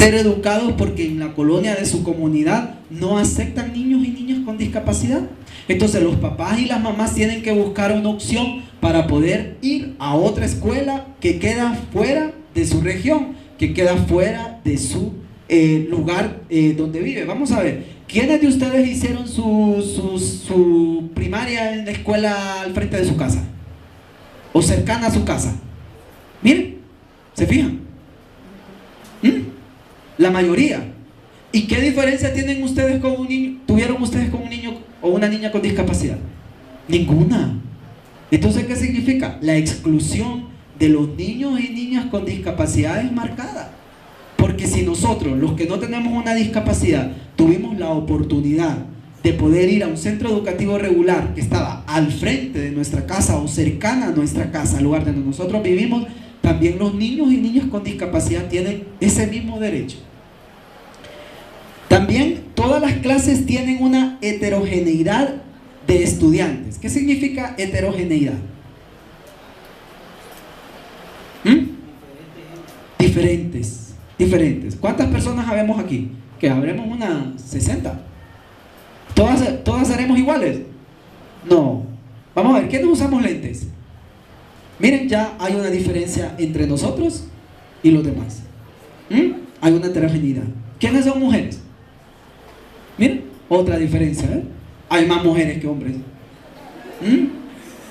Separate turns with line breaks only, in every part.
ser educados porque en la colonia de su comunidad no aceptan niños y niñas con discapacidad. Entonces los papás y las mamás tienen que buscar una opción para poder ir a otra escuela que queda fuera de su región, que queda fuera de su lugar donde vive. Vamos a ver, ¿quiénes de ustedes hicieron su primaria en la escuela al frente de su casa? O cercana a su casa. Miren, ¿se fijan? La mayoría. ¿Y qué diferencia tienen ustedes con un niño? ¿Tuvieron ustedes con un niño o una niña con discapacidad? Ninguna. Entonces, ¿qué significa? La exclusión de los niños y niñas con discapacidad es marcada. Porque si nosotros, los que no tenemos una discapacidad, tuvimos la oportunidad de poder ir a un centro educativo regular que estaba al frente de nuestra casa o cercana a nuestra casa, al lugar donde nosotros vivimos, también los niños y niñas con discapacidad tienen ese mismo derecho. También todas las clases tienen una heterogeneidad de estudiantes. ¿Qué significa heterogeneidad? Diferentes. ¿Cuántas personas habemos aquí? Que habremos unas 60. ¿Todas seremos iguales? No. Vamos a ver, ¿quiénes usamos lentes? Miren, ya hay una diferencia entre nosotros y los demás. Hay una heterogeneidad. ¿Quiénes son mujeres? Miren, otra diferencia, ¿eh? Hay más mujeres que hombres.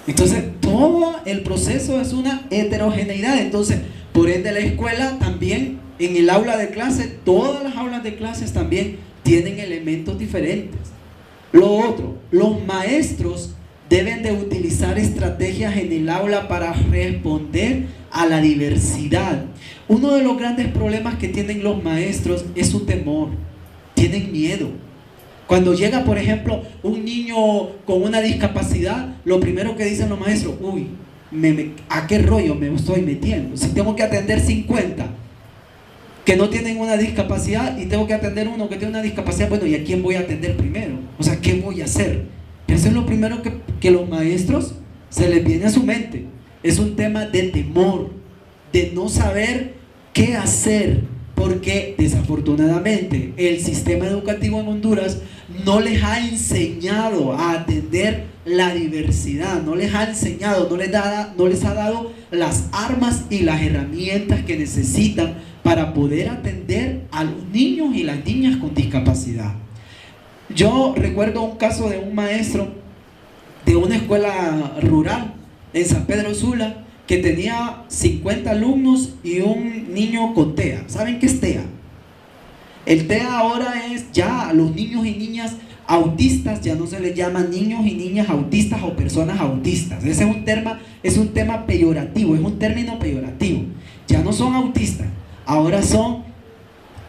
Entonces, todo el proceso es una heterogeneidad. Entonces, por ende, la escuela también, en el aula de clase, todas las aulas de clases también tienen elementos diferentes. Lo otro, los maestros deben de utilizar estrategias en el aula para responder a la diversidad. Uno de los grandes problemas que tienen los maestros es su temor. Tienen miedo. Cuando llega, por ejemplo, un niño con una discapacidad, lo primero que dicen los maestros: uy, ¿a qué rollo me estoy metiendo? Si tengo que atender 50 que no tienen una discapacidad y tengo que atender uno que tiene una discapacidad, bueno, ¿y a quién voy a atender primero? O sea, ¿qué voy a hacer? Eso es lo primero que los maestros se les viene a su mente. Es un tema de temor, de no saber qué hacer, porque desafortunadamente el sistema educativo en Honduras no les ha enseñado a atender la diversidad, no les ha enseñado, no les ha dado las armas y las herramientas que necesitan para poder atender a los niños y las niñas con discapacidad. Yo recuerdo un caso de un maestro de una escuela rural en San Pedro Sula que tenía 50 alumnos y un niño con TEA. ¿Saben qué es TEA? El TEA ahora es ya a los niños y niñas autistas, ya no se les llama niños y niñas autistas o personas autistas. Ese es un tema peyorativo, es un término peyorativo. Ya no son autistas, ahora son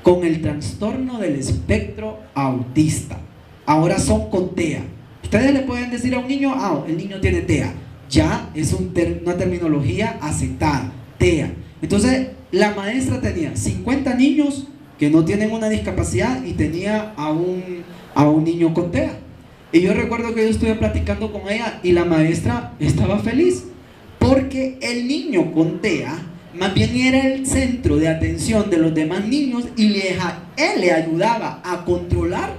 con el trastorno del espectro autista. Ahora son con TEA. Ustedes le pueden decir a un niño: el niño tiene TEA. Ya es una terminología aceptada, TEA. Entonces, la maestra tenía 50 niños que no tienen una discapacidad y tenía a un niño con TEA. Y yo recuerdo que yo estuve platicando con ella y la maestra estaba feliz porque el niño con TEA más bien era el centro de atención de los demás niños y él le ayudaba a controlar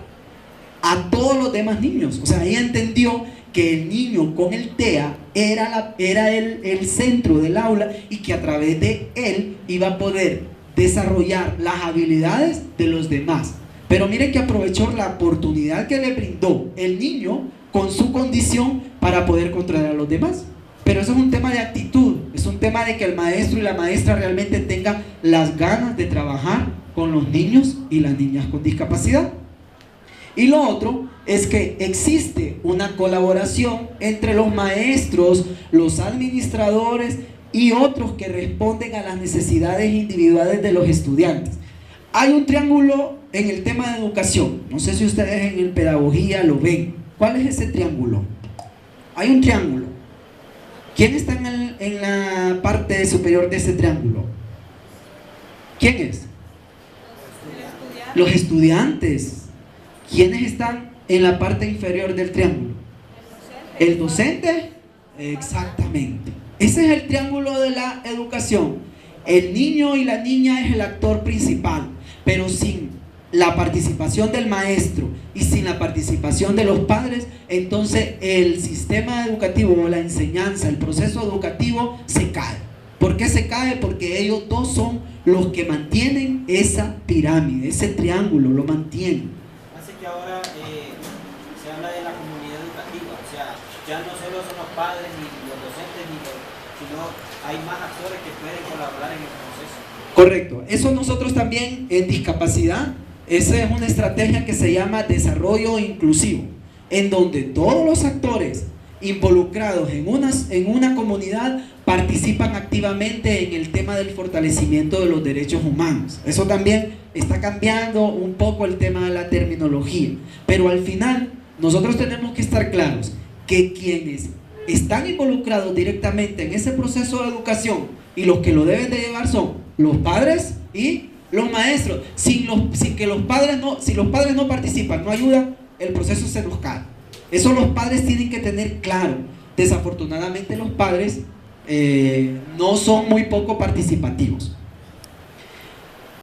a todos los demás niños. O sea, ella entendió que el niño con el TEA era el centro del aula y que a través de él iba a poder desarrollar las habilidades de los demás. Pero mire que aprovechó la oportunidad que le brindó el niño con su condición para poder controlar a los demás. Pero eso es un tema de actitud, es un tema de que el maestro y la maestra realmente tengan las ganas de trabajar con los niños y las niñas con discapacidad. Y lo otro es que existe una colaboración entre los maestros, los administradores y otros que responden a las necesidades individuales de los estudiantes. Hay un triángulo en el tema de educación. No sé si ustedes en pedagogía lo ven. ¿Cuál es ese triángulo? Hay un triángulo. ¿Quién está en la parte superior de ese triángulo? ¿Quién es? Los estudiantes. ¿Quiénes están en la parte inferior del triángulo? ¿El docente? Exactamente. Ese es el triángulo de la educación. El niño y la niña es el actor principal, pero sin la participación del maestro y sin la participación de los padres, entonces el sistema educativo o la enseñanza, el proceso educativo se cae. ¿Por qué se cae? Porque ellos dos son los que mantienen esa pirámide, ese triángulo, lo mantienen.
Hace que ahora se habla de la comunidad educativa, o sea, ya no solo son los padres ni los docentes, sino hay más actores que pueden colaborar en el proceso.
Correcto, eso nosotros también en discapacidad, esa es una estrategia que se llama desarrollo inclusivo, en donde todos los actores involucrados en una comunidad participan activamente en el tema del fortalecimiento de los derechos humanos. Eso también está cambiando un poco el tema de la terminología, pero al final nosotros tenemos que estar claros que quienes están involucrados directamente en ese proceso de educación y los que lo deben de llevar son los padres y los maestros. Si los padres no participan, no ayudan, el proceso se nos cae. Eso los padres tienen que tener claro. Desafortunadamente los padres no son muy poco participativos.